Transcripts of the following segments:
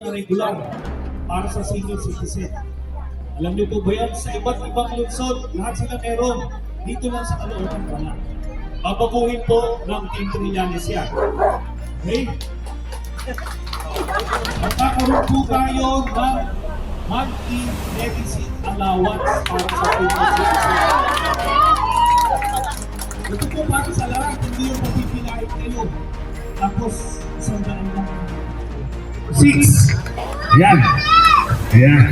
regular para sa senior citizen. Alam niyo po ba yan? Sa iba't ibang lungsod, lahat sila meron. Dito lang sa Caloocan wala. Babaguhin po ng Team Trillanes yan. Okay? Magkakaroon po tayo ng monthly medicine allowance para sa senior citizen. Ito po para sa lahat, hindi yung mapipilait kayo. Tapos, isang daan lang. 6. Yan. Ayan.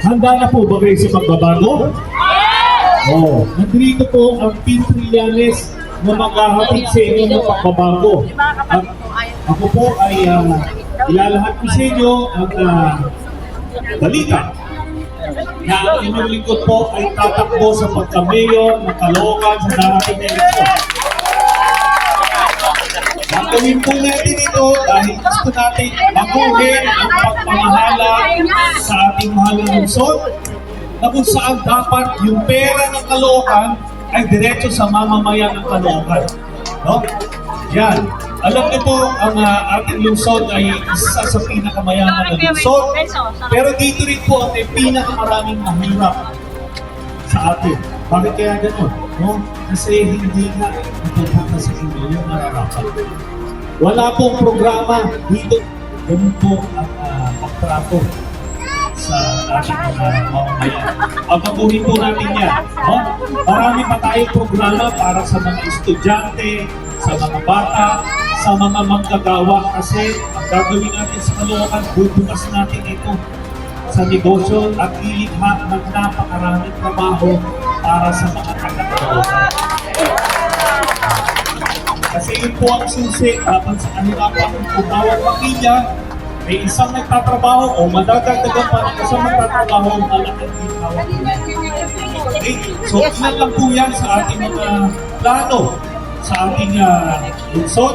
Handa na po ba kayo sa pagbabago? Oo. Nandito po ang Team Trillanes na maghahatid sa inyo ng pagbabago. At ako po ay ilalahat ko sa inyo ang balita na ang inyong lingkod po ay tatakbo sa pagka-mayor ng Caloocan sa darating na eleksyon. Gagawin po natin ito dahil gusto natin baguhin ang pagmamahala sa ating mahal na lungsod na kung saan dapat yung pera ng Caloocan ay diretso sa mamamayan ng Caloocan. No? Yan. Alam niyo po, ang ating lungsod ay isa sa pinakamayaman na lungsod. Pero dito rin po ang may pinakamaraming mahirap sa atin. Bakit kaya gano'n? No? Kasi hindi nga napupunta sa inyo yung nararapat. Wala pong programa dito. Ganun po ang pagtrato sa ating mga mamamayan. Pagkabuhin po natin yan. No? Marami pa tayong programa para sa mga estudyante, sa mga bata, sa mga manggagawa. Kasi ang gagawin natin sa Caloocan, bubukas natin ito sa negosyo at ilikha ng napakaraming trabaho para sa mga taga-Caloocan. Kasi yun po ang susi dapat sa kanila pa kung bawat pamilya may isang nagtatrabaho o madadagdagan pa ng isang nagtatrabaho malaking ginawa. Okay? So ilan lang po yan sa ating mga plano sa ating lungsod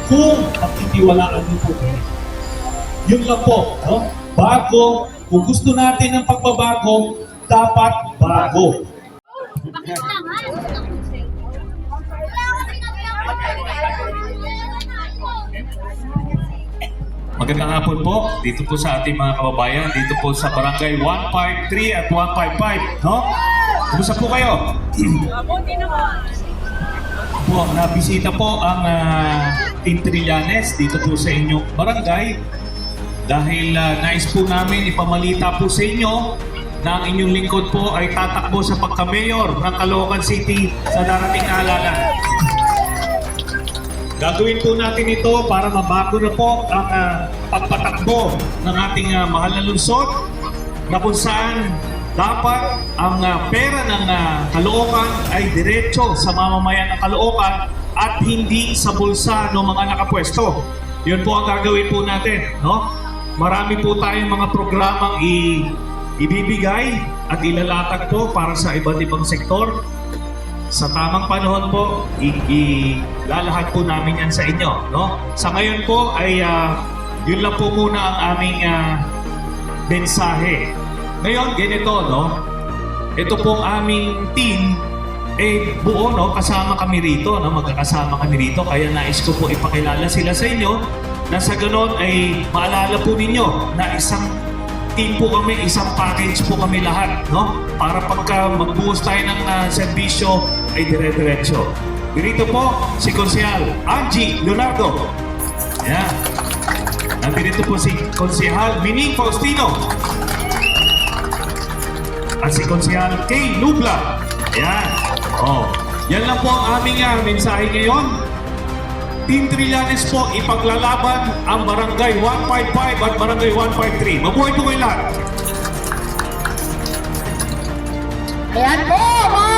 kung pagtitiwalaan niyo po. Yun lang po. No? Bago, kung gusto natin ng pagbabago, dapat bago. Magandang hapon po, dito po sa ating mga kababayan, dito po sa Barangay 153 at 155, no? Kumusta po kayo? Po, nabisita po ang Team Trillanes dito po sa inyong barangay dahil nais po namin ipamalita po sa inyo na ang inyong lingkod po ay tatakbo sa pagka-mayor ng Caloocan City sa darating na halalan. Gagawin po natin ito para mabago na po ang pagpatakbo ng ating mahal na lungsod na kung saan dapat ang pera ng Caloocan ay diretso sa mamamayan ng Caloocan at hindi sa bulsa ng mga nakapwesto. Yun po ang gagawin po natin. No? Marami po tayong mga programang ibibigay at ilalatag po para sa iba't ibang sektor. Sa tamang panahon po, ilalahad po namin yan sa inyo. No? Sa ngayon po ay yun lang po muna ang aming mensahe. Ngayon, ganito, no? Ito pong aming team, buo, no? Kasama kami rito, no? Magkakasama kami rito. Kaya nais ko po ipakilala sila sa inyo na sa ganon ay maalala po ninyo na isang team po kami, isang package po kami lahat, no? Para pagka magbuhos tayo ng serbisyo ay dire-diretso. Dito po si Konsehal Angie Leonardo. Yan. Nandito po si Konsehal Mining Faustino. At si Konsehal Kay Nubla. Yan. Oh. Yan lang po ang aming mensahe ngayon. Team Trillanes po, ipaglalaban ang Barangay 155 at Barangay 153. Mabuhay po kayo lahat! Ayan po, mga